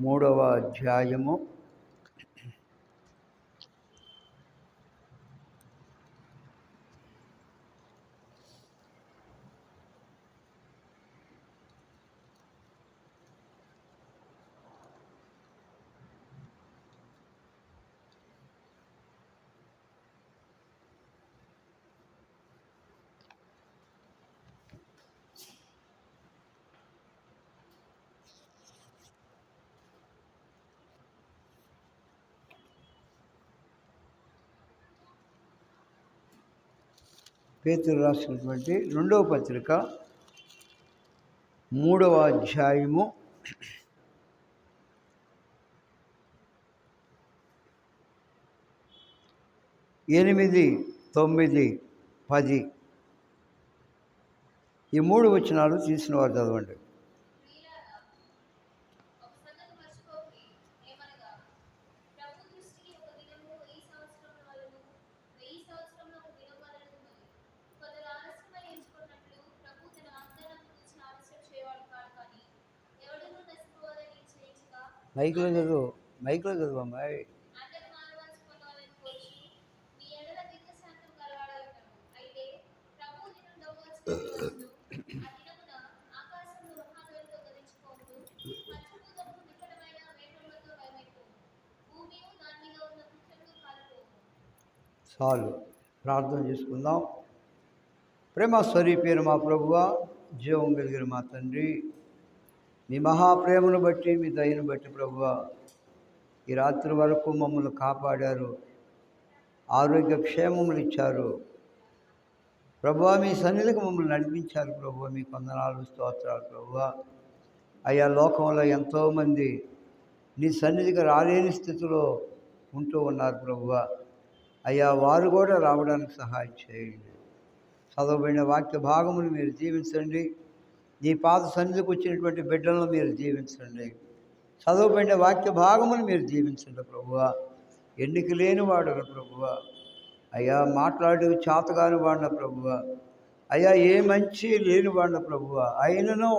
మూడవ అధ్యాయము పేతురు రాసినటువంటి రెండవ పత్రిక 3వ అధ్యాయము 8, 9, 10 ఈ 3 వచనాలు తీసిన వారు చదవండి. మైక్లో చదువు అమ్మాయి. చాలు, ప్రార్థన చేసుకుందాం. ప్రేమ స్వరూపైన మా ప్రభువా, జీవం కలిగిన మా తండ్రి, మీ మహాప్రేమను బట్టి, మీ దయను బట్టి ప్రభువా, ఈ రాత్రి వరకు మమ్మల్ని కాపాడారు, ఆరోగ్య క్షేమములు ఇచ్చారు ప్రభువా. మీ సన్నిధికి మమ్మల్ని నడిపించారు ప్రభువా. మీ వందనాలు, స్తోత్రాలు ప్రభువా. అయ్యా, లోకంలో ఎంతోమంది నీ సన్నిధికి రాలేని స్థితిలో ఉంటూ ఉన్నారు ప్రభువా. అయ్యా, వారు కూడా రావడానికి సహాయం చేయండి. చదవబడిన వాక్య భాగములు మీరు జీవించండి. నీ పాద సన్నిధికి వచ్చినటువంటి బిడ్డలను మీరు జీవించండి. చదవబడిన వాక్య భాగములు మీరు జీవించండి ప్రభువా. ఎన్నిక లేని వాడను ప్రభువా. అయ్యా, మాట్లాడు చేతగాని వాడిన ప్రభువా. అయ్యా, ఏ మంచి లేని వాడిన ప్రభువా. అయినను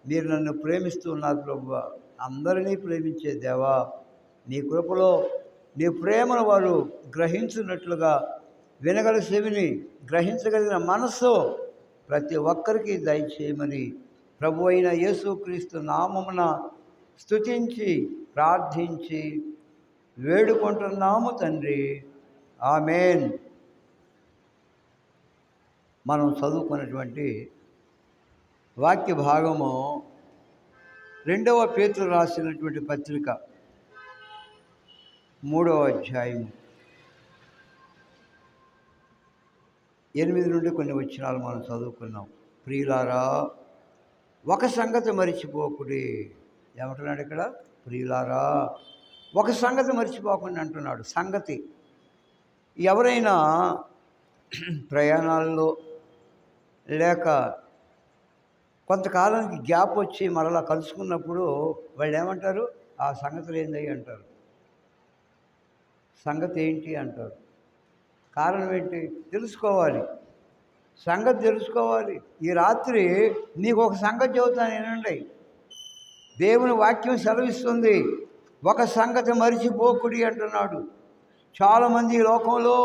మీరు నన్ను ప్రేమిస్తూ ఉన్నారు ప్రభువా. అందరినీ ప్రేమించే దేవా, నీ కృపలో నీ ప్రేమను వారు గ్రహించినట్లుగా వినగల చెవిని, గ్రహించగలిగిన మనస్సు ప్రతి ఒక్కరికి దయచేయమని ప్రభు అయిన యేసుక్రీస్తు నామమున స్తుతించి ప్రార్థించి వేడుకుంటున్నాము తండ్రి, ఆమేన్. మనం చదువుకున్నటువంటి వాక్య భాగము 2వ పేతురు రాసినటువంటి పత్రిక 3వ అధ్యాయము 8 నుండి కొన్ని వచనాలు మనం చదువుకున్నాం. ప్రియులారా, ఒక సంగతి మరిచిపోకుడి. ఏమంటున్నాడు ఇక్కడ? ప్రియులారా, ఒక సంగతి మర్చిపోకుండా అంటున్నాడు. సంగతి ఎవరైనా ప్రయాణాల్లో లేక కొంతకాలానికి గ్యాప్ వచ్చి మరలా కలుసుకున్నప్పుడు వాళ్ళు ఏమంటారు? ఆ సంగతులు ఏందయ్యి అంటారు. సంగతి ఏంటి అంటారు. కారణం ఏంటి? తెలుసుకోవాలి, సంగతి తెలుసుకోవాలి. ఈ రాత్రి నీకు ఒక సంగతి చెబుతాను, వినండి. దేవుని వాక్యం సెలవిస్తుంది, ఒక సంగతి మరిచిపోకుడి అంటున్నాడు. చాలామంది ఈ లోకంలో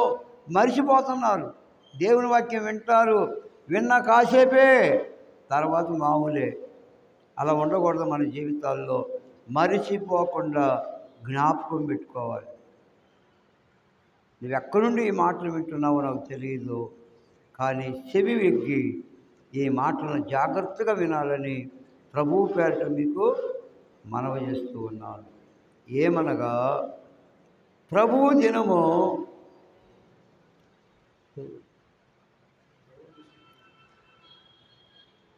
మరిచిపోతున్నారు. దేవుని వాక్యం వింటారు, విన్న కాసేపే, తర్వాత మామూలే. అలా ఉండకూడదు. మన జీవితాల్లో మరిచిపోకుండా జ్ఞాపకం పెట్టుకోవాలి. నువ్వు ఎక్కడి నుండి ఈ మాటలు వింటున్నావో నాకు తెలియదు, కానీ చెవి వెగ్గి ఈ మాటలను జాగ్రత్తగా వినాలని ప్రభువు పేరిట మీకు మనవి చేస్తూ ఉన్నాను. ఏమనగా, ప్రభువు దినము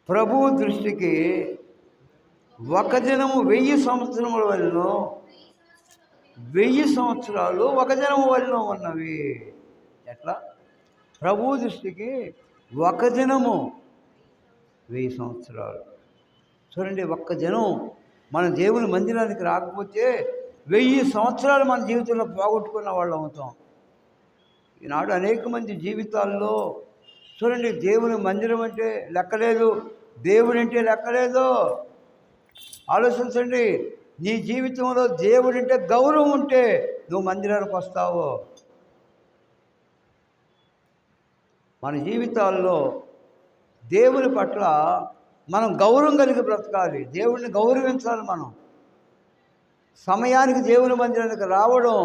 ప్రభువు దృష్టికి ఒక దినము 1000 సంవత్సరముల వలన, 1000 సంవత్సరాలు ఒక దినము వలన ఉన్నవి. ఎట్లా? ప్రభువు దృష్టికి ఒక దినము 1000 సంవత్సరాలు. చూడండి, ఒక్క దినం మన దేవుని మందిరానికి రాకపోతే 1000 సంవత్సరాలు మన జీవితంలో పోగొట్టుకున్న వాళ్ళు అవుతాం. ఈనాడు అనేక మంది జీవితాల్లో చూడండి, దేవుని మందిరం అంటే లెక్కలేదు, దేవుడు అంటే లెక్కలేదు. ఆలోచించండి, నీ జీవితంలో దేవుడంటే గౌరవం ఉంటే నువ్వు మందిరానికి వస్తావు. మన జీవితాల్లో దేవుని పట్ల మనం గౌరవం కలిగి బ్రతకాలి. దేవుడిని గౌరవించాలి. మనం సమయానికి దేవుని మందిరానికి రావడం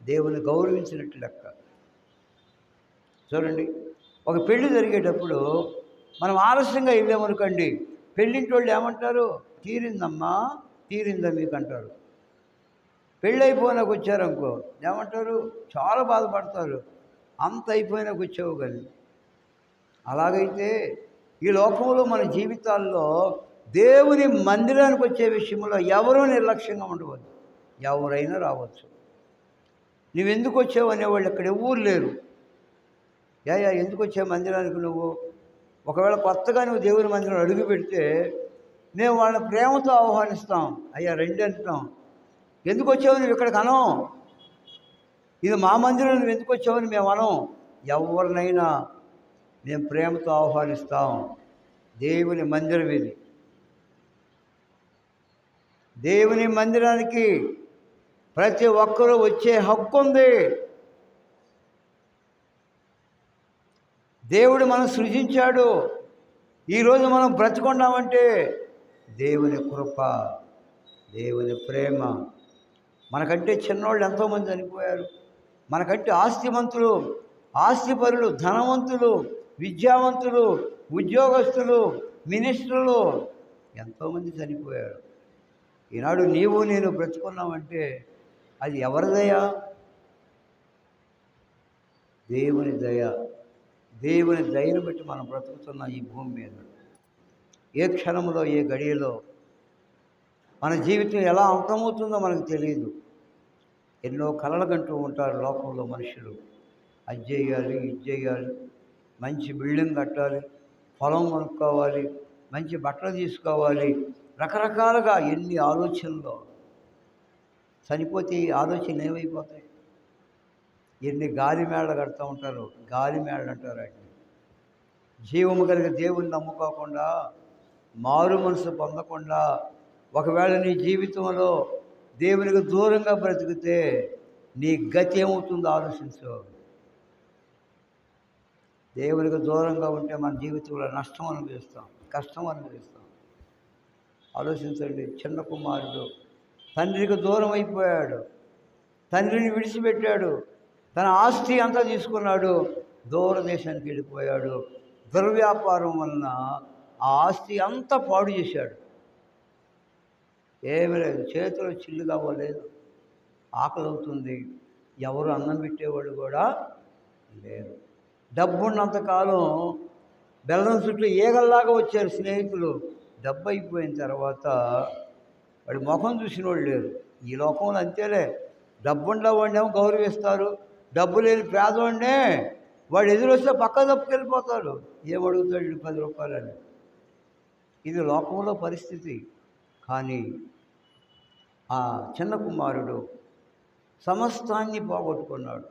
దేవుని గౌరవించినట్టు లెక్క. చూడండి, ఒక పెళ్లి జరిగేటప్పుడు మనం ఆలస్యంగా వెళ్ళామనుకోండి, పెళ్ళింటి వాళ్ళు ఏమంటారు? తీరిందమ్మా, తీరిందా మీకు అంటారు. పెళ్ళి అయిపోయినాక వచ్చారనుకో ఏమంటారు? చాలా బాధపడతారు. అంత అయిపోయినాక వచ్చావు కానీ. అలాగైతే ఈ లోకంలో మన జీవితాల్లో దేవుని మందిరానికి వచ్చే విషయంలో ఎవరూ నిర్లక్ష్యంగా ఉండవద్దు. ఎవరైనా రావచ్చు. నువ్వెందుకు వచ్చావు అనేవాళ్ళు ఇక్కడ ఎవరు లేరు. ఎందుకు వచ్చావు మందిరానికి నువ్వు? ఒకవేళ కొత్తగా నువ్వు దేవుని మందిరం అడుగు పెడితే మేము వాళ్ళని ప్రేమతో ఆహ్వానిస్తాం. అయ్యా రండి అంటాం. ఎందుకు వచ్చావు నువ్వు ఇక్కడికి అనం. ఇది మా మందిరం, నువ్వు ఎందుకు వచ్చావని మేము అనం. ఎవరినైనా మేము ప్రేమతో ఆహ్వానిస్తాం. దేవుని మందిరం ఇది. దేవుని మందిరానికి ప్రతి ఒక్కరూ వచ్చే హక్కు ఉంది. దేవుడు మనం సృజించాడు. ఈరోజు మనం బ్రతుకున్నామంటే దేవుని కృప, దేవుని ప్రేమ. మనకంటే చిన్నవాళ్ళు ఎంతోమంది చనిపోయారు. మనకంటే ఆస్తిమంతులు, ఆస్తిపరులు, ధనవంతులు, విద్యావంతులు, ఉద్యోగస్తులు, మినిస్టర్లు ఎంతోమంది చనిపోయారు. ఈనాడు నీవు నేను బ్రతుకున్నామంటే అది ఎవరి దయ? దేవుని దయ. దేవుని దయను బట్టి మనం బ్రతుకుతున్నాం ఈ భూమి మీద. ఏ క్షణంలో, ఏ గడియలో మన జీవితం ఎలా అంతమవుతుందో మనకు తెలియదు. ఎన్నో కలలు కంటూ ఉంటారు లోకంలో మనుషులు. అది చేయాలి, ఇది చేయాలి, మంచి బిల్డింగ్ కట్టాలి, పొలం కొనుక్కోవాలి, మంచి బట్టలు తీసుకోవాలి, రకరకాలుగా ఎన్ని ఆలోచనలు. చనిపోతే ఈ ఆలోచనలు ఏమైపోతాయి? ఎన్ని గాలి మేళ కడుతూ ఉంటారు. గాలి మేళలు అంటారు వాటిని. జీవము కలిగిన దేవుని నమ్ముకోకుండా, మారు మనసు పొందకుండా ఒకవేళ నీ జీవితంలో దేవునికి దూరంగా బ్రతికితే నీ గతి ఏమవుతుందో ఆలోచించు. దేవునికి దూరంగా ఉంటే మన జీవితంలో నష్టం అనుభవిస్తాం, కష్టం అనుభవిస్తాం. ఆలోచించండి. చిన్న కుమారుడు తండ్రికి దూరం అయిపోయాడు. తండ్రిని విడిచిపెట్టాడు. తన ఆస్తి అంతా తీసుకున్నాడు. దూరదేశానికి వెళ్ళిపోయాడు. దుర్వ్యాపారం వలన ఆ ఆస్తి అంతా పాడు చేశాడు. ఏమీ లేదు, చేతిలో చిల్లు కావలేదు. ఆకలి అవుతుంది. ఎవరు అన్నం పెట్టేవాడు కూడా లేరు. డబ్బున్నంతకాలం బెల్లం చుట్టూ ఈగల్లాగా వచ్చారు స్నేహితులు. డబ్బు అయిపోయిన తర్వాత వాడి ముఖం చూసిన వాళ్ళు లేరు. ఈ లోకంలో అంతేలే. డబ్బుండా వాడినేమో గౌరవిస్తారు. డబ్బు లేని పేదవాడినే వాడు ఎదురొస్తే పక్క తప్పుకెళ్ళిపోతాడు. ఏమడుగుతాడు 10 రూపాయలని. ఇది లోకంలో పరిస్థితి. కానీ ఆ చిన్న కుమారుడు సమస్తాన్ని పోగొట్టుకున్నాడు.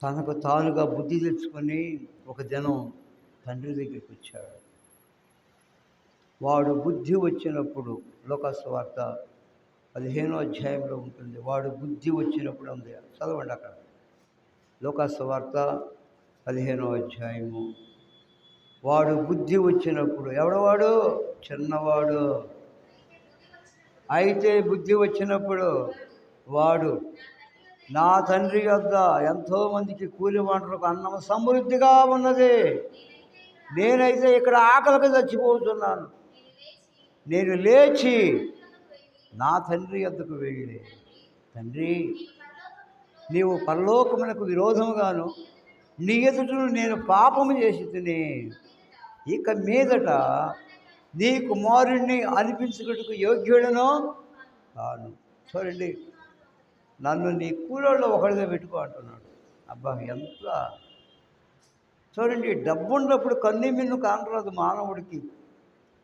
తనకు తానుగా బుద్ధి తెచ్చుకొని ఒక దినం తండ్రి దగ్గరికి వచ్చాడు. వాడు బుద్ధి వచ్చినప్పుడు, లోకాసువార్త 15వ అధ్యాయంలో ఉంటుంది. వాడు బుద్ధి వచ్చినప్పుడు ఉంది. చదవండి అక్కడ. లోకాసువార్త 15వ అధ్యాయము. వాడు బుద్ధి వచ్చినప్పుడు. ఎవడవాడు? చిన్నవాడు. అయితే బుద్ధి వచ్చినప్పుడు వాడు, నా తండ్రి యొద్ద ఎంతోమందికి కూలి వంటలకు అన్నం సమృద్ధిగా ఉన్నది, నేనైతే ఇక్కడ ఆకలికి చచ్చిపోతున్నాను. నేను లేచి నా తండ్రి యొద్దకు వెళ్ళి, తండ్రి, నీవు పరలోకమునకు విరోధముగాను నీ ఎదుటను నేను పాపము చేసి తిని, ఇక మీదట నీ కుమారుణ్ణి అనిపించుటకు యోగ్యుడను కాను. చూడండి, నన్ను నీ కూలోళ్ళు ఒకడిగా పెట్టుకో అంటున్నాడు. అబ్బా, ఎంత చూడండి. డబ్బు ఉన్నప్పుడు కన్నీ మిన్ను కానరాదు మానవుడికి.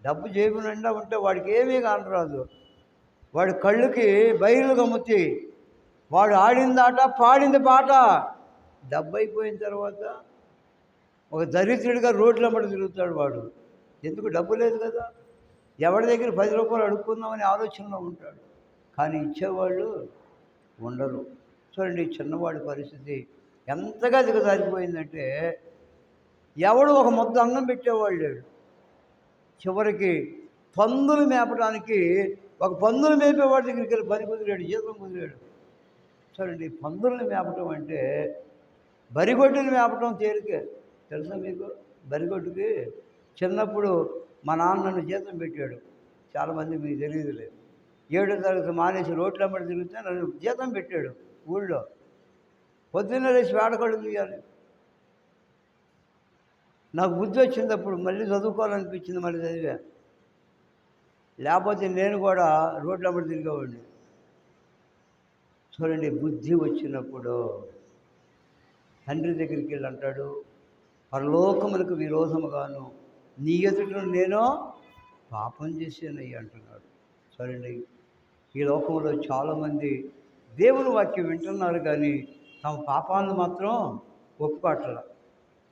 డబ్బు జేబు నిండా ఉంటే వాడికి ఏమీ కానరాదు. వాడి కళ్ళుకి బయలు గమ్ముతి. వాడు ఆడిందాట, పాడింది పాట. డబ్బు అయిపోయిన తర్వాత ఒక దరిద్రుడిగా రోడ్ల అమ్మడి తిరుగుతాడు వాడు. ఎందుకు? డబ్బు లేదు కదా. ఎవరి దగ్గర 10 రూపాయలు అడుక్కుందామని ఆలోచనలో ఉంటాడు, కానీ ఇచ్చేవాళ్ళు ఉండరు. చూడండి చిన్నవాడి పరిస్థితి ఎంతగా దిగజారిపోయిందంటే ఎవడు ఒక ముద్ద అన్నం పెట్టేవాళ్ళు లేడు. చివరికి పందులు మేపడానికి ఒక పందులు మేపేవాడి దగ్గరికి వెళ్ళి పని కుదిరాడు, జీతం కుదిరాడు. చూడండి పందుల్ని మేపటం అంటే బరిగొడ్డుని మేపటం తేలికే. తెలుసా మీకు? బరిగొడ్డుకి చిన్నప్పుడు మా నాన్న నన్ను జీతం పెట్టాడు. చాలామంది మీకు తెలియదులే. 7వ తరగతి మానేసి రోడ్ల అమ్మడి తిరిగితే నన్ను జీతం పెట్టాడు ఊళ్ళో. పొద్దున్నే లేచి వేడకళ్ళు తీయాలి. నాకు బుద్ధి వచ్చినప్పుడు మళ్ళీ చదువుకోవాలనిపించింది, మళ్ళీ చదివా. లేకపోతే నేను కూడా రోడ్ల అమ్మడి తిరిగేవాడిని. చూడండి బుద్ధి వచ్చినప్పుడు తండ్రి దగ్గరికి వెళ్ళి అంటాడు, పరలోకములకు విరోధముగాను నీ ఎదుట నేను పాపం చేశానయ్యా అంటున్నాడు. చూడండి ఈ లోకంలో చాలామంది దేవుని వాక్యం వింటున్నారు కానీ తమ పాపాలను మాత్రం ఒప్పుకోవట్ల.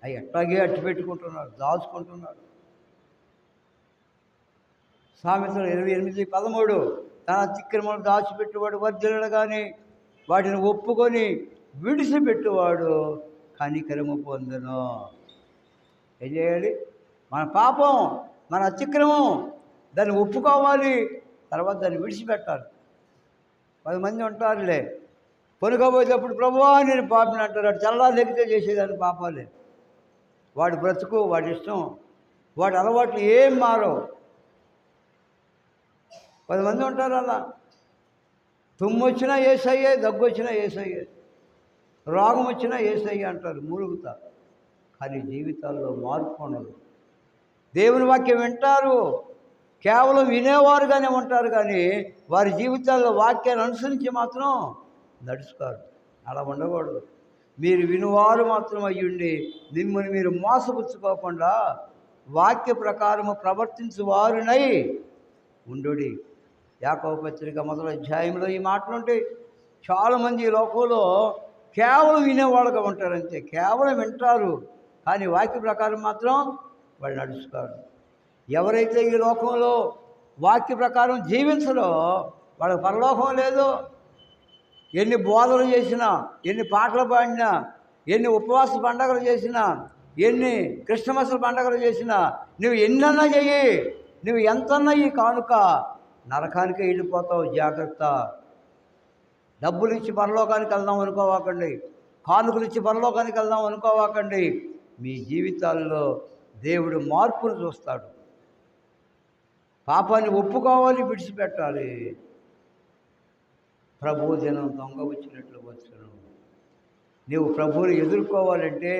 అవి ఎట్లాగే అట్టి పెట్టుకుంటున్నారు, దాచుకుంటున్నారు. సామెతలు 28:13 తన అతిక్రమలు దాచిపెట్టువాడు వర్ధిల్లడు కానీ వాటిని ఒప్పుకొని విడిచిపెట్టువాడు కనికరము పొందును. ఏం చేయాలి? మన పాపం, మన అతిక్రమం దాన్ని ఒప్పుకోవాలి, తర్వాత దాన్ని విడిచిపెట్టాలి. 10 మంది ఉంటారులే, పొనుకోబోయేటప్పుడు ప్రభువా నేను పాపిని అంటారు. అటు చల్లారు లెక్కితే చేసేదాన్ని పాపాలే. వాడి బ్రతుకు, వాడి ఇష్టం, వాడి అలవాట్లు ఏం మారవు. 10 మంది ఉంటారు అలా. తుమ్ము వచ్చినా యేసయ్యే, దగ్గు వచ్చినా యేసయ్యే, రోగం వచ్చినా యేసయ్యే అంటారు, మూలుగుతారు. కానీ జీవితాల్లో మార్పు ఉండదు. దేవుని వాక్యం వింటారు, కేవలం వినేవారుగానే ఉంటారు కానీ వారి జీవితాల్లో వాక్యాన్ని అనుసరించి మాత్రం నడుచుకోరు. అలా ఉండకూడదు. మీరు వినువారు మాత్రం అయ్యుండి మిమ్మల్ని మీరు మోసపుచ్చుకోకుండా వాక్య ప్రకారము ప్రవర్తించువారునై ఉండుడి. యాకోబు పత్రిక 1వ అధ్యాయంలో ఈ మాటలు ఉంటాయి. చాలామంది ఈ లోకంలో కేవలం వినేవాళ్ళుగా ఉంటారు, అంతే. కేవలం వింటారు కానీ వాక్య ప్రకారం మాత్రం వాళ్ళు నడుచుకోరు. ఎవరైతే ఈ లోకంలో వాక్య ప్రకారం జీవించరో వాళ్ళకి పరలోకం లేదు. ఎన్ని బోధలు చేసినా, ఎన్ని పాటలు పాడినా, ఎన్ని ఉపవాస పండగలు చేసినా, ఎన్ని క్రిస్టమస్ పండగలు చేసినా, నువ్వు ఎన్నన్నా చెయ్యి, నువ్వు ఎంతన్నా ఈ కానుక, నరకానికే వెళ్ళిపోతావు. జాగ్రత్త. డబ్బులు ఇచ్చి పరలోకానికి వెళ్దాం అనుకోవాకండి, కానుకలు ఇచ్చి పరలోకానికి వెళ్దాం అనుకోవాకండి. మీ జీవితాల్లో దేవుడు మార్పును చూస్తాడు. పాపాన్ని ఒప్పుకోవాలి, విడిచిపెట్టాలి. ప్రభు దినం దొంగ వచ్చినట్లు వచ్చును. నీవు ప్రభువుని ఎదుర్కోవాలంటే,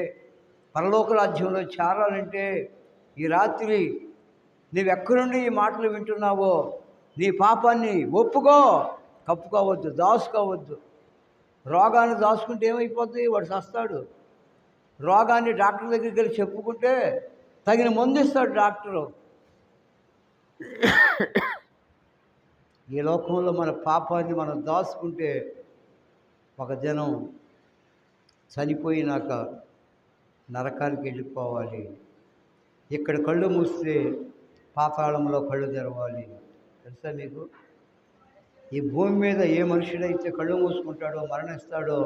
పరలోక రాజ్యంలో చేరాలంటే ఈ రాత్రి నీవెక్కడుండి ఈ మాటలు వింటున్నావో నీ పాపాన్ని ఒప్పుకో. కప్పుకోవద్దు, దాచుకోవద్దు. రోగాన్ని దాచుకుంటే ఏమైపోతుంది? వాడు చస్తాడు. రోగాన్ని డాక్టర్ దగ్గరికి వెళ్ళి చెప్పుకుంటే తగిన మందు ఇస్తాడు డాక్టరు. ఈ లోకంలో మన పాపాన్ని మనం దాచుకుంటే ఒక దినం చనిపోయినాక నరకానికి వెళ్ళిపోవాలి. ఇక్కడ కళ్ళు మూస్తే పాతాళంలో కళ్ళు తెరవాలి. తెలుసా మీకు? ఈ భూమి మీద ఏ మనుషుడైతే కళ్ళు మూసుకుంటాడో, మరణిస్తాడో,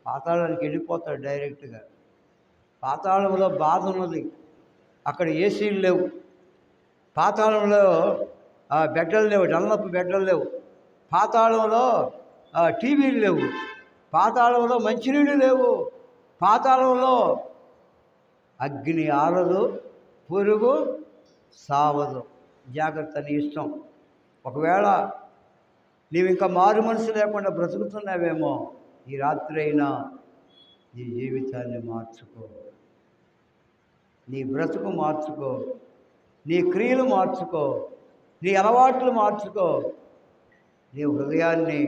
పాతాళానికి వెళ్ళిపోతాడు డైరెక్ట్గా. పాతాళంలో బాధ ఉన్నది, అక్కడ ఏసీలు లేవు. పాతాళంలో బెడ్డలు లేవు, డల్లపు బెడ్డలు లేవు. పాతాళంలో టీవీలు లేవు. పాతాళంలో మంచినీళ్ళు లేవు. పాతాళంలో అగ్ని ఆరదు, పురుగు సావదు. జాగ్రత్త, నీ ఇష్టం. ఒకవేళ నీవు ఇంకా మారు మనసు లేకుండా బ్రతుకుతున్నావేమో, ఈ రాత్రి అయినా నీ జీవితాన్ని మార్చుకో, నీ బ్రతుకు మార్చుకో, నీ క్రియలు మార్చుకో, నీ అలవాట్లు మార్చుకో. నీ హృదయాన్ని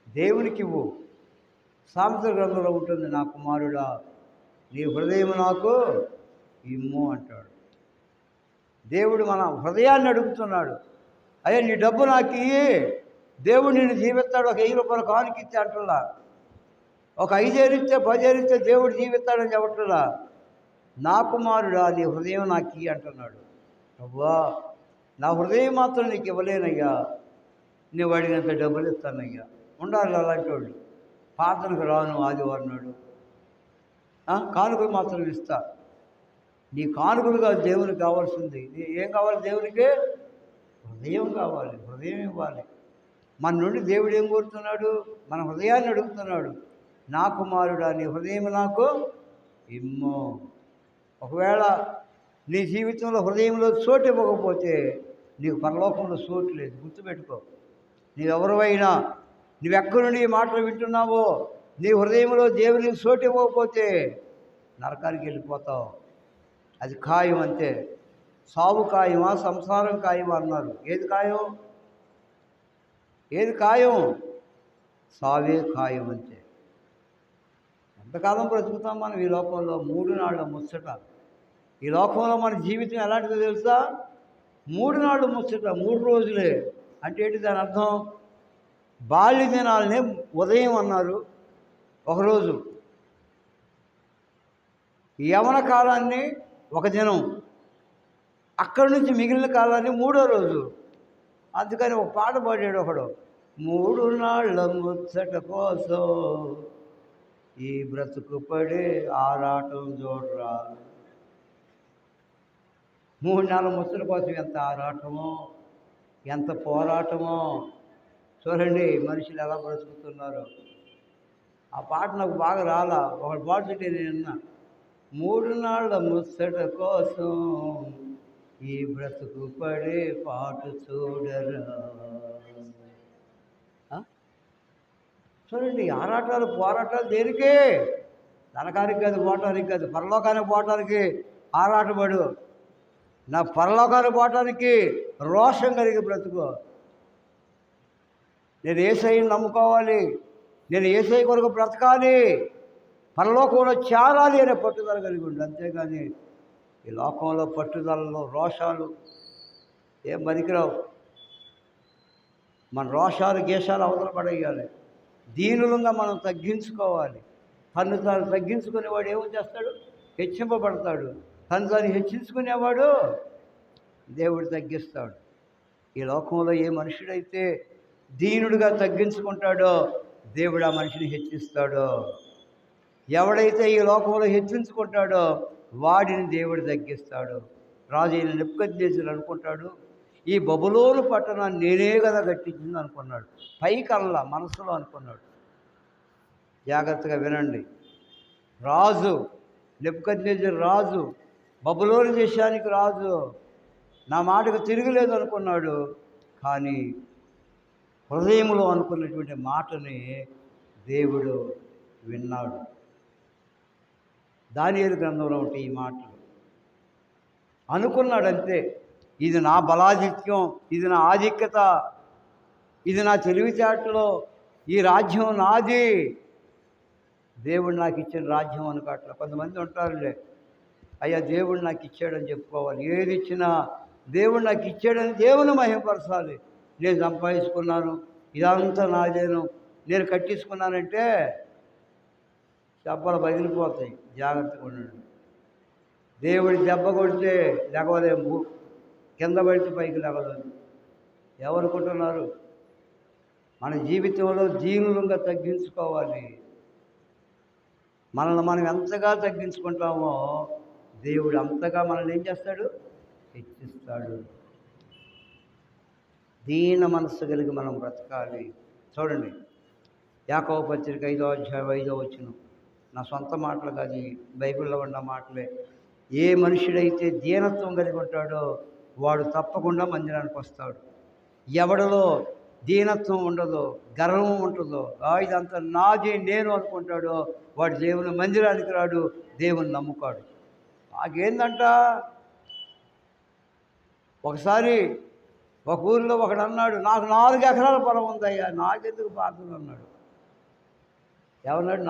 దేవునికి ఇవ్వు. సామెతల గ్రంథంలో ఉంటుంది, నా కుమారుడా నీ హృదయం నాకు ఇమ్ము అంటాడు. దేవుడు మన హృదయాన్ని అడుగుతున్నాడు. అయ్యా నీ డబ్బు నాకు ఇయ్యి, దేవుడు నిన్ను జీవిస్తాడు. ఒక 1000 రూపాయల కానుక ఇస్తే అంటున్నా, ఒక 5,000 ఇస్తే 10,000 ఇస్తే దేవుడు జీవిస్తాడని చెప్పట్లా. నా కుమారుడా నీ హృదయం నాకు ఇయ్యి అంటున్నాడు. అవ్వా నా హృదయం మాత్రం నీకు ఇవ్వలేనయ్యా, నువ్వు అడిగినంత డబ్బులు ఇస్తానయ్యా. ఉండాలి అలాంటి వాళ్ళు. ప్రార్థనకు రాను ఆదివారం నాడు, కానుకలు మాత్రం ఇస్తా. నీ కానుకలు కాదు దేవునికి కావాల్సింది. ఏం కావాలి దేవునికి? హృదయం కావాలి, హృదయం ఇవ్వాలి. మన నుండి దేవుడు ఏం కోరుతున్నాడు? మన హృదయాన్ని అడుగుతున్నాడు. నా కుమారుడా, నీ హృదయం నాకు ఇమ్మో. ఒకవేళ నీ జీవితంలో హృదయంలో చోటు ఇవ్వకపోతే నీకు పరలోకంలో చోటు లేదు. గుర్తుపెట్టుకో. నీవెవరివైనా, నువ్వెక్కడి నుండి ఈ మాటలు వింటున్నావో, నీ హృదయంలో దేవునికి చోటు ఇవ్వకపోతే నరకానికి వెళ్ళిపోతావు. అది ఖాయం అంతే. సావు ఖాయమా, సంసారం ఖాయమా అన్నారు. ఏది ఖాయం? ఏది ఖాయం? సావే ఖాయం అంతే. ఎంతకాలం బ్రతుకుతాం మనం ఈ లోకంలో? 3 నాళ్ళ ముచ్చట. ఈ లోకంలో మన జీవితం ఎలాంటిదో తెలుసా? 3 నాళ్ళు ముచ్చట, 3 రోజులే. అంటే ఏంటి దాని అర్థం? బాల్య దినాలనే ఉదయం అన్నారు ఒకరోజు, యవన కాలాన్ని ఒక దినం, అక్కడి నుంచి మిగిలిన కాలాన్ని 3వ రోజు. అందుకని ఒక పాట పాడాడు ఒకడు, 3 నాళ్ళ ముచ్చట కోసం ఈ బ్రతుకు పడే ఆరాటం చూడరా. 3 నాళ్ళ ముచ్చట కోసం ఎంత ఆరాటమో, ఎంత పోరాటమో. చూడండి మనుషులు ఎలా బ్రతుకుతున్నారు. ఆ పాట నాకు బాగా రాలా, ఒకటి పాడుతుంటే నేను విన్నా. 3 నాళ్ళ ముచ్చట కోసం ఈ బ్రతుకు పడే పాటు చూడరా. చూడండి, ఆరాటాలు పోరాటాలు దేనికే? నరకానికి కాదు, పోవటానికి కాదు. పరలోకానికి పోవటానికి ఆరాటపడు. నా పరలోకానికి పోవటానికి రోషం కలిగి బ్రతుకు. నేను యేసయ్యని నమ్ముకోవాలి, నేను యేసయ్య కొరకు బ్రతకాలి, పరలోకంలో చేరాలి అనే పట్టుదల కలిగి ఉండు. అంతేగాని ఈ లోకంలో పట్టుదలలో రోషాలు ఏం పనికిరావు. మన రోషాలు గేషాలు అవతల పడేయాలి. దీనులంగా మనం తగ్గించుకోవాలి. తను తాను తగ్గించుకునేవాడు ఏమో చేస్తాడు? హెచ్చింపబడతాడు. తను తాను హెచ్చించుకునేవాడు దేవుడు తగ్గిస్తాడు. ఈ లోకంలో ఏ మనుషుడైతే దీనుడిగా తగ్గించుకుంటాడో దేవుడు ఆ మనిషిని హెచ్చిస్తాడో. ఎవడైతే ఈ లోకంలో హెచ్చించుకుంటాడో వాడిని దేవుడు తగ్గిస్తాడు. రాజు అయిన నెబుకద్నెజరు అనుకుంటాడు, ఈ బబులోను పట్టణాన్ని నేనే కదా కట్టించింది అనుకున్నాడు. పైకల్లా మనసులో అనుకున్నాడు. జాగ్రత్తగా వినండి. రాజు నెబుకద్నెజరు రాజు, బబులోను దేశానికి రాజు, నా మాటకు తిరగలేదు అనుకున్నాడు. కానీ హృదయంలో అనుకున్నటువంటి మాటని దేవుడు విన్నాడు. దానియేలు గ్రంథంలో ఉంటే ఈ మాటలు అనుకున్నాడంతే. ఇది నా బలాధిక్యం, ఇది నా ఆధిక్యత, ఇది నా తెలివితేటలో, ఈ రాజ్యం నాది, దేవుడు నాకు ఇచ్చిన రాజ్యం అనుకోవట్లే. కొంతమంది ఉంటారులే, అయ్యా దేవుడు నాకు ఇచ్చాడని చెప్పుకోవాలి. ఏది ఇచ్చినా దేవుడు నాకు ఇచ్చాడని దేవుని మహిమపరచాలి. నేను సంపాదించుకున్నాను, ఇదంతా నాదేను, నేను కట్టించుకున్నానంటే దెబ్బలు పగిలిపోతాయి. జాగ్రత్తగా ఉండండి. దేవుడి దెబ్బ కొడితే లెగవలేము, కింద పడితే పైకి లెగలేదు. ఎవరుకుంటున్నారు? మన జీవితంలో దీనులంగా తగ్గించుకోవాలి. మనల్ని మనం ఎంతగా తగ్గించుకుంటామో దేవుడు అంతగా మనల్ని ఏం చేస్తాడు? హెచ్చిస్తాడు. దీన మనస్సు కలిగి మనం బ్రతకాలి. చూడండి, యాకోబు పత్రిక 5వ అధ్యాయం 5వ వచనం. నా సొంత మాటలు కాదు, బైబిల్లో ఉన్న మాటలే. ఏ మనుషుడైతే దీనత్వం కలిగి ఉంటాడో వాడు తప్పకుండా మందిరానికి వస్తాడు. ఎవడిలో దీనత్వం ఉండదో, గర్వం ఉంటుందో, ఇదంతా నాది నేను అనుకుంటాడో వాడు దేవుని మందిరానికి రాడు, దేవుని నమ్ముకాడు. నాకేందంట, ఒకసారి ఒక ఊరిలో ఒకడు అన్నాడు, నాకు 4 ఎకరాల పొలం ఉందయ్యా, నాకెందుకు ప్రార్థన అన్నాడు. ఎవరన్నాడు?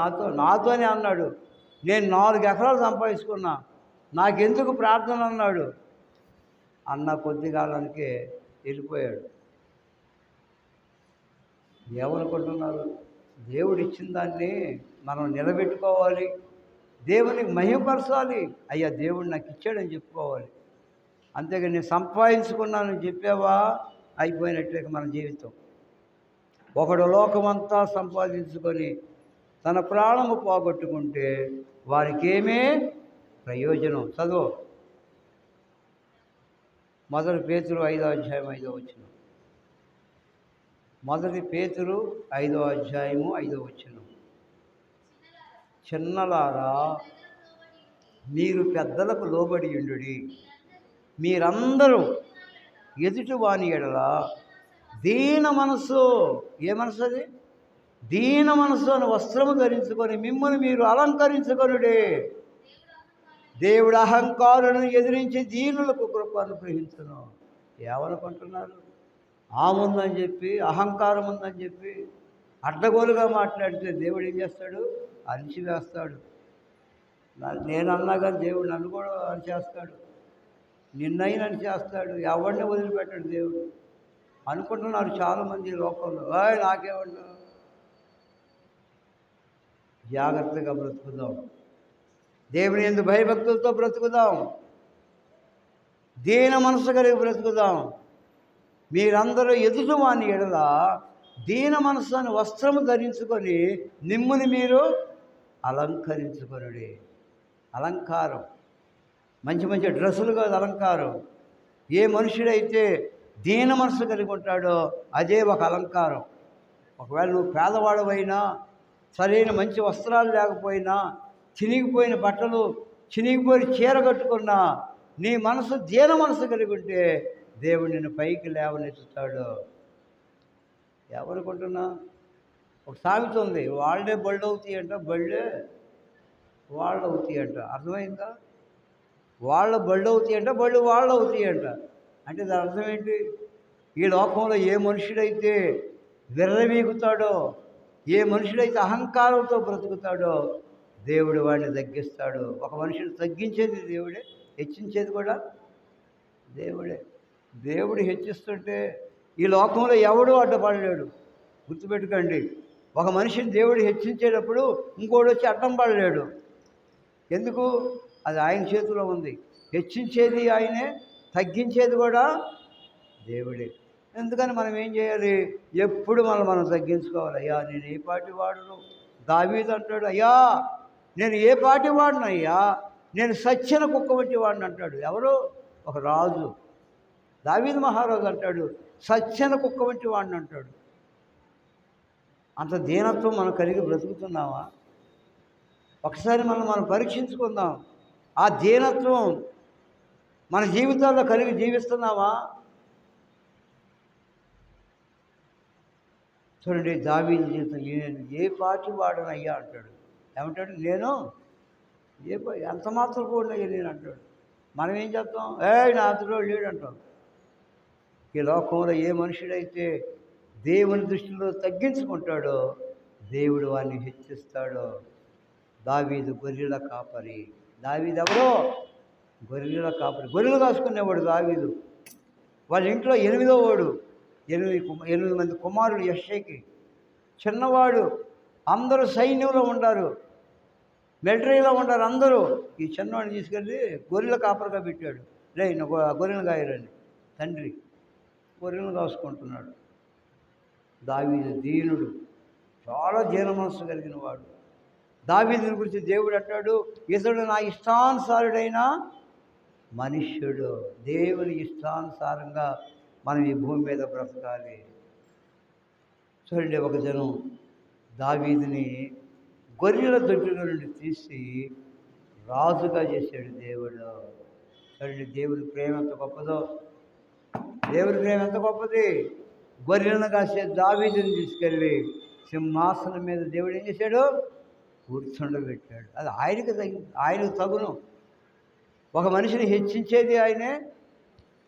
నాతోనే అన్నాడు. నేను 4 ఎకరాలు సంపాదించుకున్నా, నాకెందుకు ప్రార్థన అన్నాడు. అన్న కొద్ది కాలానికే వెళ్ళిపోయాడు. ఏమనుకుంటున్నారు? దేవుడు ఇచ్చిన దాన్ని మనం నిలబెట్టుకోవాలి, దేవునికి మహిమపరచాలి. అయ్యా దేవుడు నాకు ఇచ్చాడని చెప్పుకోవాలి. అంతేగాని నేను సంపాదించుకున్నానని చెప్పావా అయిపోయినట్లే మన జీవితం. ఒకడు లోకమంతా సంపాదించుకొని తన ప్రాణము పోగొట్టుకుంటే వారికి ఏమీ ప్రయోజనం. చదువు 1 పేతురు 5:5. 1 పేతురు 5:5. చిన్నలారా, మీరు పెద్దలకు లోబడి ఉండుడి. మీరందరూ ఎదుటి వాని ఎడల దీన మనసు, ఏ మనసు అది? దీన మనసు అని వస్త్రము ధరించుకొని మిమ్మల్ని మీరు అలంకరించుకొనుడే. దేవుడు అహంకారులను ఎదిరించి దీనులకు కృప అనుగ్రహించును. ఏమనుకుంటున్నారు? ఆముందని చెప్పి, అహంకారం ఉందని చెప్పి అడ్డగోలుగా మాట్లాడితే దేవుడు ఏం చేస్తాడు? అణిచివేస్తాడు. నేను అన్నా కానీ దేవుడు నన్ను కూడా అణిచేస్తాడు, నిన్నైనా అణిచేస్తాడు. ఎవరిని వదిలిపెట్టాడు దేవుడు. అనుకుంటున్నారు చాలామంది లోకంలో, నాకేమన్నా. జాగ్రత్తగా బ్రతుకుదాం. దేవుని యందు భయభక్తులతో బ్రతుకుదాం. దీన మనసు కలిగి బ్రతుకుదాం. మీరందరూ ఎదుటి వాని ఎడల దీన మనసు అని వస్త్రము ధరించుకొని మిమ్ముని మీరు అలంకరించుకొనుడి. అలంకారం మంచి మంచి డ్రెస్సులు కాదు, అలంకారం. ఏ మనుషుడైతే దీన మనసు కలిగి ఉంటాడో అదే ఒక అలంకారం. ఒకవేళ నువ్వు పేదవాడవైనా, సరైన మంచి వస్త్రాలు లేకపోయినా, చినిగిపోయిన బట్టలు, చినిగిపోయిన చీర కట్టుకున్నా, నీ మనసు దీన మనసు కలిగి ఉంటే దేవుడు నిన్ను పైకి లేవనెత్తుతాడు. ఎవరుకుంటున్నా? ఒక సామెత ఉంది, వాళ్ళే బళ్ళు అవుతాయి అంట, బళ్ళే వాళ్ళు అవుతాయి అంట. అర్థమైందా? వాళ్ళ బళ్ళు అవుతాయి అంట, బళ్ళు వాళ్ళు అవుతాయి అంట. అంటే దాని అర్థం ఏంటి? ఈ లోకంలో ఏ మనుషుడైతే విర్రవీగుతాడో, ఏ మనుషుడైతే అహంకారంతో బ్రతుకుతాడో దేవుడు వాడిని తగ్గిస్తాడు. ఒక మనిషిని తగ్గించేది దేవుడే, హెచ్చించేది కూడా దేవుడే. దేవుడు హెచ్చిస్తుంటే ఈ లోకంలో ఎవడూ అడ్డపడలేడు. గుర్తుపెట్టుకోండి, ఒక మనిషిని దేవుడు హెచ్చించేటప్పుడు ఇంకోటి వచ్చి అడ్డం పడలేడు. ఎందుకు? అది ఆయన చేతిలో ఉంది. హెచ్చించేది ఆయనే, తగ్గించేది కూడా దేవుడే. ఎందుకని మనం ఏం చేయాలి? ఎప్పుడు మనం తగ్గించుకోవాలి. అయ్యా నేను ఏ పాటి వాడును? దావీదు అంటాడు, అయ్యా నేను ఏ పాటి వాడిను అయ్యా, నేను సచ్చిన కుక్క వంటి వాడిని అంటాడు. ఎవరు? ఒక రాజు. దావీదు మహారాజు అంటాడు, సచ్చిన కుక్క వంటి వాడిని అంటాడు. అంత దీనత్వం మనం కలిగి బ్రతుకుతున్నావా? ఒకసారి మనం పరీక్షించుకుందాం. ఆ దీనత్వం మన జీవితాల్లో కలిగి జీవిస్తున్నావా? చూడండి, దావీదు జీవితం, నేను ఏ పాటి వాడనయ్యా అంటాడు. ఏమంటాడు? నేను ఎంత మాత్రం కూడినయ్యా నేను అంటాడు. మనం ఏం చేస్తాం? నా అతడు లేడు అంటాం. ఈ లోకంలో ఏ మనుషుడైతే దేవుని దృష్టిలో తగ్గించుకుంటాడో దేవుడు వాడిని హెచ్చిస్తాడో. దావీదు గొర్రెల కాపరి. దావీదు ఎవరో? గొర్రెల కాపరి. గొర్రెలు కాసుకునేవాడు దావీదు. వాళ్ళ ఇంట్లో 8వ వాడు. 8 మంది కుమారుడు యెష్షయికి. చిన్నవాడు. అందరూ సైన్యంలో ఉండారు, మిలిటరీలో ఉండారు అందరూ. ఈ చిన్నవాడిని తీసుకెళ్ళి గొర్రెల కాపరిగా పెట్టాడు. గొర్రెలు కాయరని తండ్రి గొర్రెలను కాసుకుంటున్నాడు. దావీదు దీనుడు, చాలా దీన మనస్సు కలిగిన వాడు. దావీదుని గురించి దేవుడు అంటాడు, ఇతడు నా ఇష్టానుసారుడైన మనుష్యుడు. దేవుని ఇష్టానుసారంగా మనం ఈ భూమి మీద బ్రతకాలి. చూడండి, ఒక జనం దావీదుని గొర్రెల దొడ్డిలో నుండి తీసి రాజుగా చేశాడు దేవుడు. చూడండి, దేవుని ప్రేమ ఎంత గొప్పదో. దేవుని ప్రేమ ఎంత గొప్పది. గొర్రెలను కాసే దావీదుని తీసుకెళ్ళి సింహాసనం మీద దేవుడు ఏం చేశాడు? కూర్చుండబెట్టాడు. అది ఆయనకు తగును. ఒక మనిషిని హెచ్చించేది ఆయనే,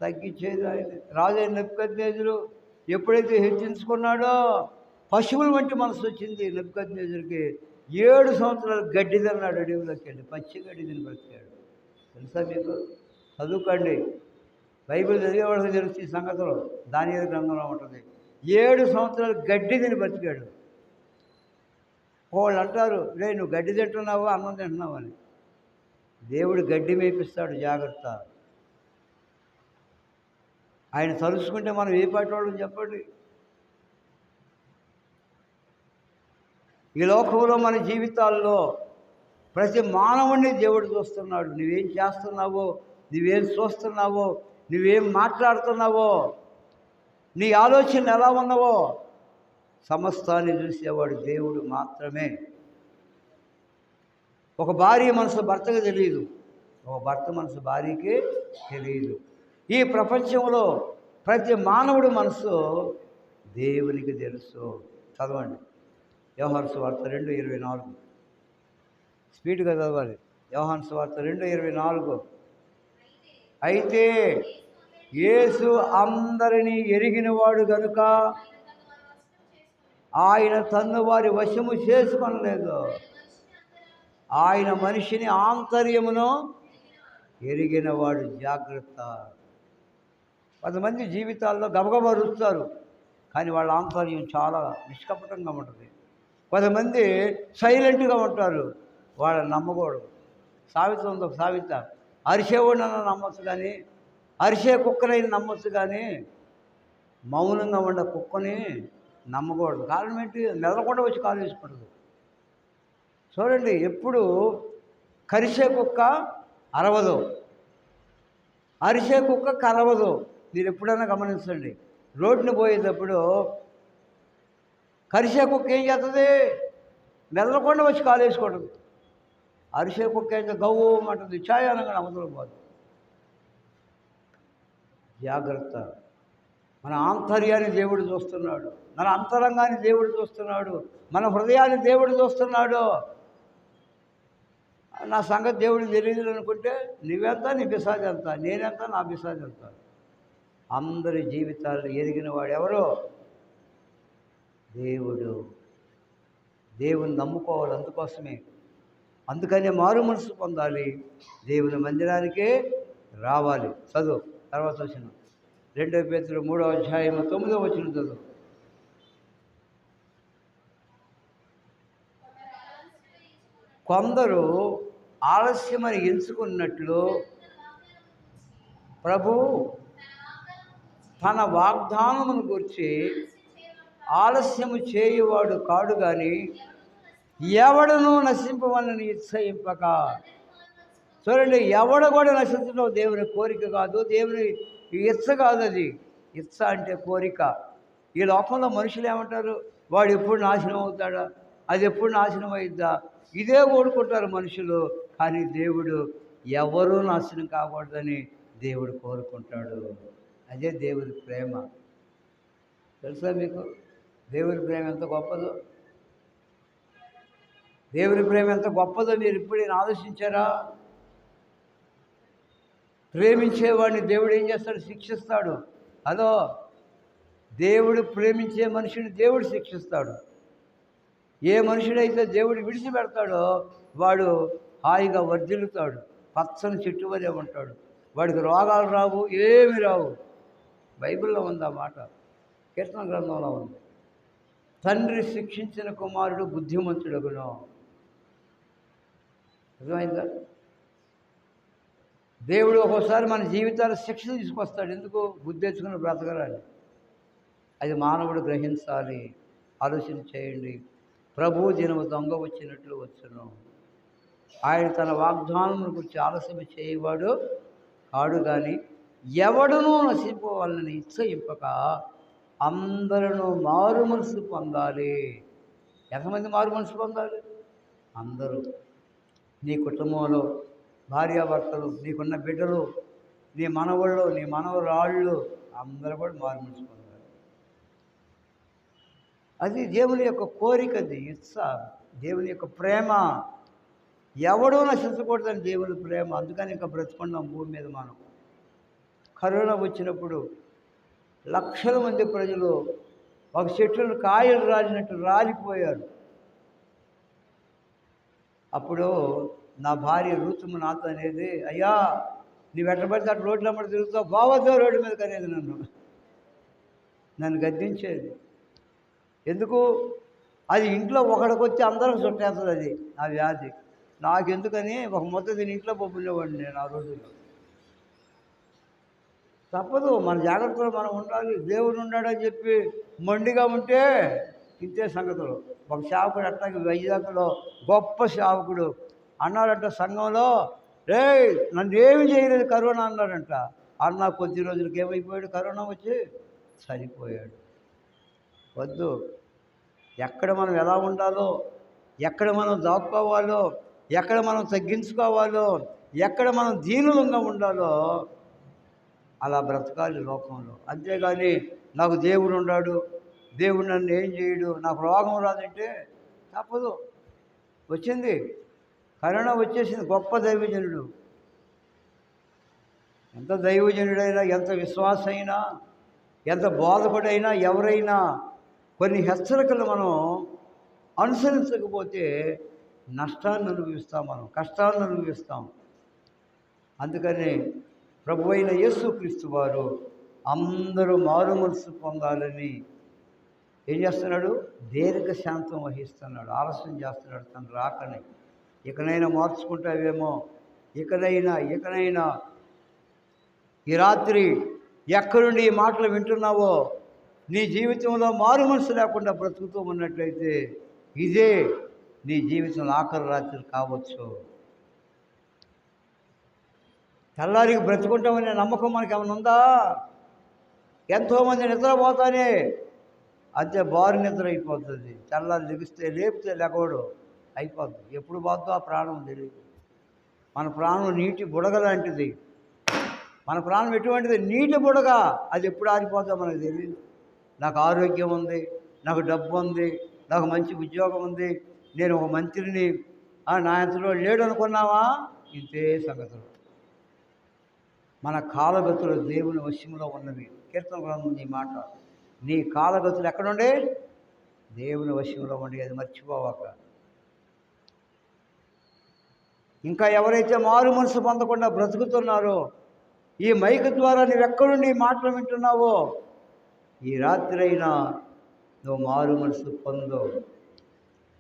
తగ్గించేది ఆయనే. రాజు అయిన నెబుకద్నెజరు ఎప్పుడైతే హెచ్చించుకున్నాడో పశువుల వంటి మనసు వచ్చింది నెబుకద్నెజరుకి. 7 సంవత్సరాలు గడ్డి తిన్నాడు, అడవిలోకి వెళ్ళి పచ్చి గడ్డి తిని బ్రతికాడు. తెలుసా మీకు? చదువుకోండి, బైబిల్ చదివేవాళ్ళకి తెలుసు ఈ సంగతులు. దానియేలు గ్రంథంలో ఉంటుంది. 7 సంవత్సరాలు గడ్డి తిని బ్రతికాడు. వాళ్ళు అంటారు, నువ్వు గడ్డి తింటున్నావా, అన్నం తింటున్నావు అని. దేవుడు గడ్డి మేపిస్తాడు, జాగ్రత్త. ఆయన తలుచుకుంటే మనం ఏ పాటి వాళ్ళం చెప్పండి. ఈ లోకంలో మన జీవితాల్లో ప్రతి మానవుడిని దేవుడు చూస్తున్నాడు. నువ్వేం చేస్తున్నావో, నువ్వేం చూస్తున్నావో, నువ్వేం మాట్లాడుతున్నావో, నీ ఆలోచన ఎలా ఉన్నావో సమస్తాన్ని చూసేవాడు దేవుడు మాత్రమే. ఒక భార్య మనసు భర్తకు తెలియదు, ఒక భర్త మనసు భార్యకి తెలియదు. ఈ ప్రపంచంలో ప్రతి మానవుడి మనసు దేవునికి తెలుసు. చదవండి యోహాను సువార్త 2:24. స్పీడ్గా చదవాలి. యోహాను సువార్త 2:24. అయితే యేసు అందరినీ ఎరిగినవాడు గనుక ఆయన తన్ను వారి వశము చేసుకొనలేదు. ఆయన మనిషిని ఆంతర్యమును ఎరిగినవాడు. జాగ్రత్త. కొంతమంది జీవితాల్లో గబగబా రుస్తారు, కానీ వాళ్ళ ఆంతర్యం చాలా నిష్కపటంగా ఉంటుంది. కొంతమంది సైలెంట్గా ఉంటారు, వాళ్ళని నమ్మకూడదు. సావిత్రి ఉంది, ఒక సావిత. అరిసేవాడినన్నా నమ్మొచ్చు, కానీ అరిసే కుక్కనైనా నమ్మొచ్చు, కానీ మౌనంగా ఉండే కుక్కని నమ్మకూడదు. కారణం ఏంటి? మెదలకుండా వచ్చి కాలు వేసుకుంటుంది. చూడండి, ఎప్పుడు కరిసే కుక్క అరవదు, అరిసే కుక్క కరవదు. మీరు ఎప్పుడైనా గమనించండి. రోడ్డుని పోయేటప్పుడు కరిసే కుక్క ఏం చేస్తుంది? మెదలకుండా వచ్చి కాలు వేసుకోవడం. అరిసే కుక్క అయితే గవ్వు అంటుంది, ఛాయానంగా అవతల పోదు. జాగ్రత్త. మన ఆంతర్యాన్ని దేవుడు చూస్తున్నాడు, మన అంతరంగాన్ని దేవుడు చూస్తున్నాడు, మన హృదయాన్ని దేవుడు చూస్తున్నాడు. నా సంగతి దేవుడికి తెలియదు అనుకుంటే నువ్వెంత, నీ పిశాచి ఎంత, నేనెంత, నా పిశాచి ఎంత. అందరి జీవితాలను ఎరిగిన వాడు ఎవరో? దేవుడు. దేవుని నమ్ముకోవాలి. అందుకోసమే, అందుకనే మారు మనసు పొందాలి, దేవుని మందిరానికే రావాలి. చదువు తర్వాత వచ్చిన 2 పేతురు 3:9 చదువు. కొందరు ఆలస్యమని ఎంచుకున్నట్లు ప్రభు తన వాగ్దానమును గురించి ఆలస్యము చేయువాడు కాడు, కానీ ఎవడను నశింపవలని ఇచ్చయింపక. చూడండి, ఎవడ కూడా నశించడం దేవుని కోరిక కాదు, దేవుని ఇచ్చ కాదు. అది ఇచ్చ అంటే కోరిక. ఈ లోకంలో మనుషులు ఏమంటారు? వాడు ఎప్పుడు నాశనం అవుతాడా, అది ఎప్పుడు నాశనం అయిద్దా, ఇదే కోరుకుంటారు మనుషులు. కానీ దేవుడు ఎవరూ నాశనం కాకూడదని దేవుడు కోరుకుంటాడు. అదే దేవుడి ప్రేమ. తెలుసా మీకు దేవుడి ప్రేమ ఎంత గొప్పదో? దేవుడి ప్రేమ ఎంత గొప్పదో మీరు ఎప్పుడైనా ఆలోచించారా? ప్రేమించేవాడిని దేవుడు ఏం చేస్తాడు? శిక్షిస్తాడు. అదో, దేవుడు ప్రేమించే మనిషిని దేవుడు శిక్షిస్తాడు. ఏ మనుషుడైతే దేవుడు విడిచిపెడతాడో వాడు హాయిగా వర్ధిల్లుతాడు, పచ్చని చెట్టు వలె ఉంటాడు. వాడికి రోగాలు రావు, ఏమి రావు. బైబిల్లో ఉంది ఆ మాట, కీర్తన గ్రంథంలో ఉంది. తండ్రి శిక్షించిన కుమారుడు బుద్ధిమంతుడగును. అర్థమైందా? దేవుడు ఒక్కోసారి మన జీవితాలు శిక్షణ తీసుకొస్తాడు. ఎందుకు? బుద్ధి తెచ్చుకుని బ్రతకరాలి. అది మానవుడు గ్రహించాలి. ఆలోచన చేయండి. ప్రభు దినము దొంగ వచ్చినట్లు వచ్చును. ఆయన తన వాగ్దానమును గురించి ఆలస్యం చేయవాడు కాడు, కానీ ఎవడునూ నశింపవాలని ఇచ్చయింపక అందరూ మారు మనసు పొందాలి. ఎంతమంది మారు మనసు పొందాలి? అందరూ. నీ కుటుంబంలో భార్యాభర్తలు, నీకున్న బిడ్డలు, నీ మనవళ్ళు, నీ మనవరాళ్ళు అందరూ కూడా మారు మనసు పొందాలి. అది దేవుని యొక్క కోరిక, అది ఇచ్చ, దేవుని యొక్క ప్రేమ. ఎవడూ నశించకూడదని దేవుని ప్రేమ. అందుకని ఇంకా బ్రతుకున్నాం భూమి మీద మనం. కరోనా వచ్చినప్పుడు లక్షల మంది ప్రజలు ఒక చెట్టును కాయలు రాలినట్టు రాలిపోయారు. అప్పుడు నా భార్య రూతుము నాతో అనేది, అయ్యా నువ్వు ఎట్లా పడితే అటు రోడ్ల అమ్మడి తిరుగుతావు, బావద్దో రోడ్డు మీదకి అనేది నన్ను గద్దించేది. ఎందుకు? అది ఇంట్లో ఒకడికొచ్చి అందరికి చుట్టేస్తుంది అది, ఆ వ్యాధి. నాకెందుకని ఒక ముద్ద తిని ఇంట్లో పప్పులేవాడిని నేను ఆ రోజుల్లో. తప్పదు. మన జాగ్రత్తలో మనం ఉండాలి. దేవుడు ఉన్నాడని చెప్పి మొండిగా ఉంటే ఇంతే సంగతులు. ఒక సేవకుడు అట్లాగే వైజాగ్లో గొప్ప సేవకుడు అన్నాడంట సంఘంలో, రేయ్ నన్ను ఏమి చేయలేదు కరోనా అన్నాడంట. అన్న కొద్ది రోజులకి ఏమైపోయాడు, కరోనా వచ్చి చనిపోయాడు. వద్దు. ఎక్కడ మనం ఎలా ఉండాలో, ఎక్కడ మనం దాక్కోవాలో, ఎక్కడ మనం తగ్గించుకోవాలో, ఎక్కడ మనం దీనులంగా ఉండాలో అలా బ్రతకాలి లోకంలో. అంతేగాని నాకు దేవుడు ఉన్నాడు, దేవుడు నన్ను ఏం చేయడు, నాకు రోగం రాదంటే తప్పదు. వచ్చింది, కరోనా వచ్చేసింది. గొప్ప దైవజనుడు, ఎంత దైవజనుడైనా, ఎంత విశ్వాసైనా, ఎంత బోధకుడైనా, ఎవరైనా కొన్ని హెచ్చరికలు మనం అనుసరించకపోతే నష్టాన్ని అనుభవిస్తాం, మనం కష్టాన్ని అనుభవిస్తాం. అందుకని ప్రభువైన యేసుక్రీస్తు వారు అందరూ మారు మనసు పొందాలని ఏం చేస్తున్నాడు, దీర్ఘ శాంతం వహిస్తున్నాడు, ఆలస్యం చేస్తున్నాడు తను రాకని. ఇకనైనా మార్చుకుంటావేమో, ఇకనైనా ఈ రాత్రి ఎక్కడుండి ఈ మాటలు వింటున్నావో, నీ జీవితంలో మారు మనసు లేకుండా బ్రతుకుతూ ఉన్నట్లయితే ఇదే నీ జీవితంలో ఆఖరి రాత్రి కావచ్చు. తెల్లారికి బ్రతుకుంటామనే నమ్మకం మనకి ఏమైనా ఉందా? ఎంతోమంది నిద్రపోతానే అంతే బారు నిద్ర అయిపోతుంది. తెల్లారి లెగిస్తే లేపితే లెగవడు అయిపోతుంది. ఎప్పుడు పోతుందో ఆ ప్రాణం తెలియదు. మన ప్రాణం నీటి బుడగ లాంటిది. మన ప్రాణం ఎటువంటిది? నీటి బుడగ. అది ఎప్పుడు ఆరిపోతుందో మనకు తెలియదు. నాకు ఆరోగ్యం ఉంది, నాకు డబ్బు ఉంది, నాకు మంచి ఉద్యోగం ఉంది, నేను ఒక మంత్రిని, నా అంతలో లేడు అనుకున్నావా? ఇంతే సంగతులు. మన కాలగతులు దేవుని వశంలో ఉన్నవి. కీర్తన గ్రంథం ఈ మాట, నీ కాలగతులు ఎక్కడుండే? దేవుని వశంలో ఉండి, అది మర్చిపోవాక. ఇంకా ఎవరైతే మారు మనసు పొందకుండా బ్రతుకుతున్నారో, ఈ మైక్ ద్వారా నువ్వెక్కడుండి ఈ మాటలు వింటున్నావో, ఈ రాత్రి అయినా నువ్వు మారు మనసు పొందు,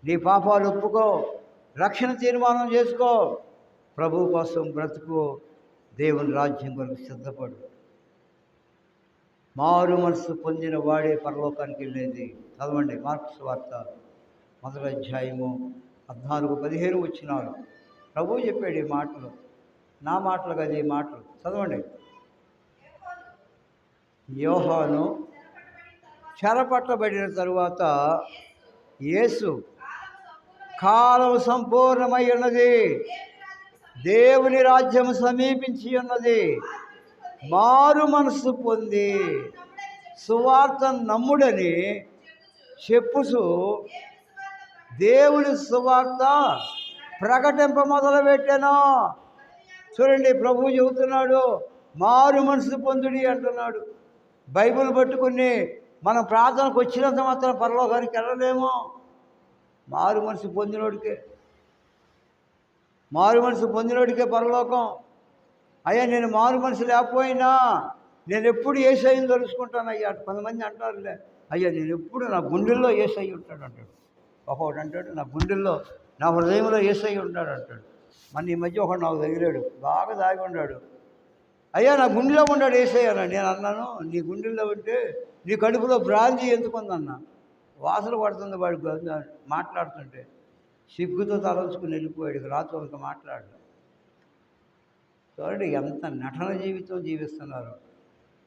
నీ పాపాలు ఒప్పుకో, రక్షణ తీర్మానం చేసుకో, ప్రభు కోసం బ్రతుకు, దేవుని రాజ్యం కొరకు సిద్ధపడు. మారు మనసు పొందిన వాడే పరలోకానికి వెళ్ళేది. చదవండి మార్కు సువార్త 1వ అధ్యాయము 14-15 వచనాలు. ప్రభువు చెప్పాడు ఈ మాటలు, నా మాటలు కాదు ఈ మాటలు. చదవండి. యోహాను చెరపట్టబడిన తరువాత యేసు, కాలం సంపూర్ణమై ఉన్నది, దేవుని రాజ్యం సమీపించి ఉన్నది, మారు మనసు పొంది సువార్త నమ్ముడని చెప్పుచు దేవుని సువార్త ప్రకటింప మొదలుపెట్టాను. చూడండి, ప్రభువు చెబుతున్నాడు మారు మనసు పొందుడి అంటున్నాడు. బైబిల్ పట్టుకుని మనం ప్రార్థనకు వచ్చినంత మాత్రం పరలోకానికి వెళ్ళలేమో. మారు మనసు పొందినోడికే పరలోకం. అయ్యా నేను మారు మనసు లేకపోయినా నేను ఎప్పుడు యేసయ్యను తలుచుకుంటాను అయ్యా. కొంతమంది అంటారులే, అయ్యా నేను ఎప్పుడు నా గుండెల్లో యేసయ్య ఉంటాడు అంటాడు. ఒకడు అంటాడు నా గుండెల్లో, నా హృదయంలో యేసయ్య ఉంటాడు అంటాడు. మన ఈ మధ్య ఒకడు నాకు తగిలాడు, బాగా దాగి ఉన్నాడు. అయ్యా నా గుండెలో ఉన్నాడు యేసయ్య అన్నాడు. నేను అన్నాను, నీ గుండెల్లో ఉంటే నీ కడుపులో బ్రాంతి ఎందుకుందన్నా, వాసన పడుతుంది వాడికి మాట్లాడుతుంటే. సిగ్గుతో తలంచుకుని వెళ్ళిపోయాడు. రాత్రి ఇంకా మాట్లాడడం. చూడండి ఎంత నటన జీవితం జీవిస్తున్నారు.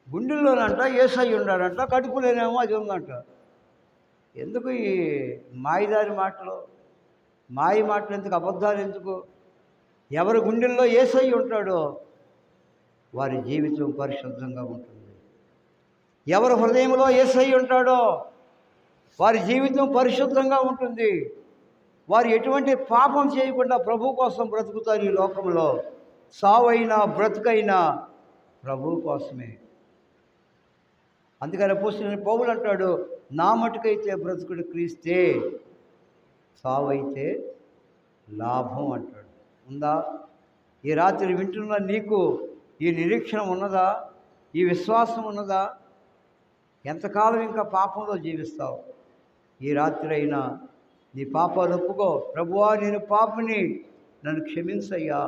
గుండెల్లోనంట యేసయ్య ఉన్నాడంట, కడుపులోనేమో అది ఉందంట. ఎందుకు ఈ మాయదారి మాటలు, మాయ మాటలు ఎందుకు, అబద్ధాలు ఎందుకు? ఎవరి గుండెల్లో యేసయ్య ఉంటాడో వారి జీవితం పరిశుద్ధంగా ఉంటుంది. ఎవరి హృదయంలో యేసయ్య ఉంటాడో వారి జీవితం పరిశుద్ధంగా ఉంటుంది. వారు ఎటువంటి పాపం చేయకుండా ప్రభు కోసం బ్రతుకుతారు ఈ లోకంలో. సావైనా బ్రతుకైనా ప్రభు కోసమే. అందుకని అపోస్తలుడైన పౌలు అంటాడు, నా మటుకైతే బ్రతుకుడు క్రీస్తే, సావైతే లాభం అంటాడు. ఉందా? ఈ రాత్రి వింటున్న నీకు ఈ నిరీక్షణ ఉన్నదా? ఈ విశ్వాసం ఉన్నదా? ఎంతకాలం ఇంకా పాపంలో జీవిస్తావు? ఈ రాత్రి అయినా నీ పాపాలు ఒప్పుకో. ప్రభువా నేను పాపిని, నన్ను క్షమించయ్యా,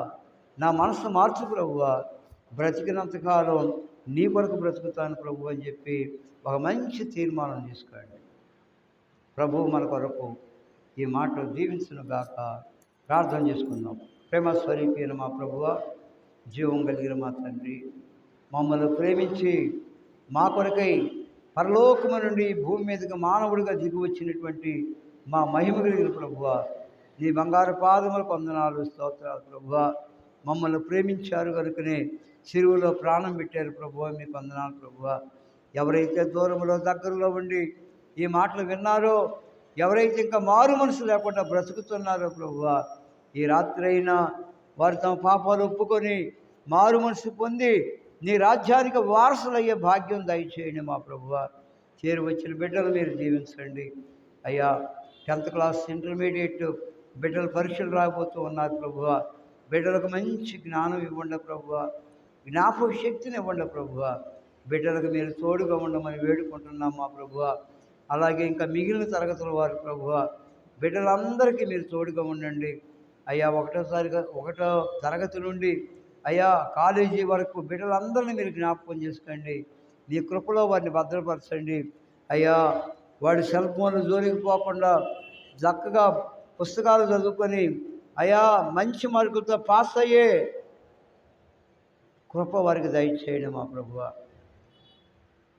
నా మనసు మార్చు ప్రభువా, బ్రతికినంతకాలం నీ కొరకు బ్రతుకుతాను ప్రభు అని చెప్పి ఒక మంచి తీర్మానం తీసుకోండి. ప్రభువు మన కొరకు ఈ మాటలు దీవించును గాక. ప్రార్థన చేసుకుందాం. ప్రేమ స్వరూపైన మా ప్రభువ, జీవం కలిగిన మా తండ్రి, మమ్మల్ని ప్రేమించి మా కొరకై పరలోకము నుండి భూమి మీదకి మానవుడిగా దిగి వచ్చినటువంటి మా మహిమ కలిగిన ప్రభువ, నీ బంగారు పాదములకు వందనాలు, స్తోత్రాలు ప్రభువ. మమ్మల్ని ప్రేమించారు కనుకనే చెరువులో ప్రాణం పెట్టారు ప్రభువ, మీకు వందనాలు ప్రభువ. ఎవరైతే దూరంలో దగ్గరలో ఉండి ఈ మాటలు విన్నారో, ఎవరైతే ఇంకా మారు మనసు లేకుండా బ్రతుకుతున్నారో ప్రభువ, ఈ రాత్రి అయినా వారు తమ పాపాలు ఒప్పుకొని మారు మనసు పొంది నీ రాజ్యానికి వారసులయ్యే భాగ్యం దయచేయండి మా ప్రభువ. చేరి వచ్చిన బిడ్డలు మీరు దీవించండి అయ్యా. 10th క్లాస్ ఇంటర్మీడియట్ బిడ్డలు పరీక్షలు రాబోతూ ఉన్నారు ప్రభువ. బిడ్డలకు మంచి జ్ఞానం ఇవ్వండి ప్రభువ, జ్ఞాపక శక్తిని ఇవ్వండి ప్రభువ. బిడ్డలకు మీరు తోడుగా ఉండమని వేడుకుంటున్నాం మా ప్రభువ. అలాగే ఇంకా మిగిలిన తరగతుల వారి ప్రభువ, బిడ్డలందరికీ మీరు తోడుగా ఉండండి అయ్యా. 1వ తరగతి నుండి అయ్యా కాలేజీ వరకు బిడ్డలందరినీ మీరు జ్ఞాపకం చేసుకోండి. మీ కృపలో వారిని భద్రపరచండి అయ్యా. వాడి సెల్ ఫోన్లు జోలికి పోకుండా చక్కగా పుస్తకాలు చదువుకొని అయ్యా మంచి మార్కులతో పాస్ అయ్యే కృప వారికి దయచేయండి మా ప్రభువ.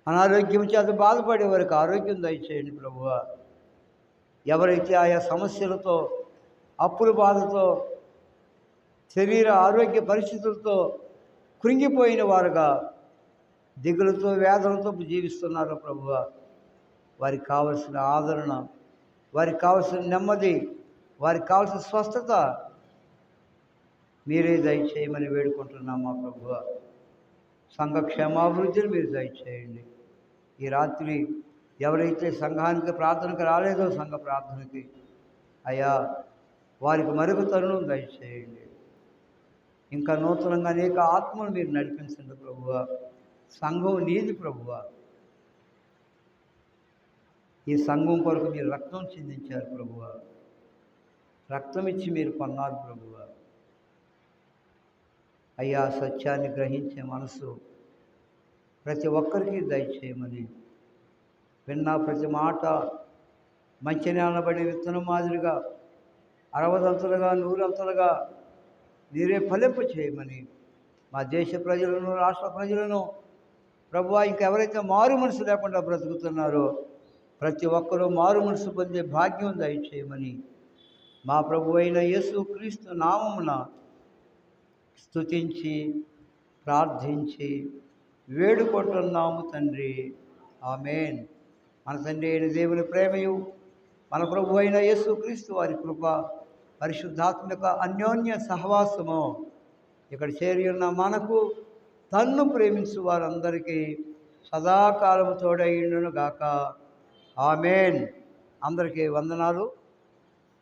అనారోగ్యం చేత బాధపడే వారికి ఆరోగ్యం దయచేయండి ప్రభువ. ఎవరైతే ఆయా సమస్యలతో, అప్పుల బాధతో, శరీర ఆరోగ్య పరిస్థితులతో కృంగిపోయిన వారుగా దిగులతో వేదనతో జీవిస్తున్నారో ప్రభువ, వారికి కావలసిన ఆదరణ, వారికి కావలసిన నెమ్మది, వారికి కావలసిన స్వస్థత మీరే దయచేయమని వేడుకుంటున్నాం మా ప్రభువ. సంఘ క్షేమాభివృద్ధిని మీరు దయచేయండి. ఈ రాత్రి ఎవరైతే సంఘానికి ప్రార్థనకు రాలేదో సంఘ ప్రార్థనకి అయ్యా వారికి మరొక తరుణం దయచేయండి. ఇంకా నూతనంగా అనేక ఆత్మలు మీరు నడిపించండి ప్రభువ. సంఘం నీది ప్రభువ. ఈ సంఘం కొరకు మీరు రక్తం చిందించారు ప్రభువ. రక్తం ఇచ్చి మీరు కొన్నారు ప్రభువ. అయ్యా సత్యాన్ని గ్రహించే మనసు ప్రతి ఒక్కరికి దయచేయమని, విన్న ప్రతి మాట మంచి నేలబడి విత్తనం మాదిరిగా 60 100 మీరే ఫలింపు చేయమని మా దేశ ప్రజలను, రాష్ట్ర ప్రజలను ప్రభువా, ఇంకెవరైతే మారు మనసు లేకుండా బ్రతుకుతున్నారో ప్రతి ఒక్కరూ మారు మనసు పొందే భాగ్యం దయచేయమని మా ప్రభు అయిన యేసుక్రీస్తు నామమున స్తుతించి ప్రార్థించి వేడుకుంటున్నాము తండ్రి. ఆమేన్. మన తండ్రి అయిన దేవుని ప్రేమయు, మన ప్రభు అయిన యేసుక్రీస్తు వారి కృప, పరిశుద్ధాత్మక అన్యోన్య సహవాసము ఇక్కడ చేరి ఉన్న మనకు, తన్ను ప్రేమించు వారందరికీ సదాకాలము తోడైండును గాక. ఆమేన్. అందరికీ వందనాలు.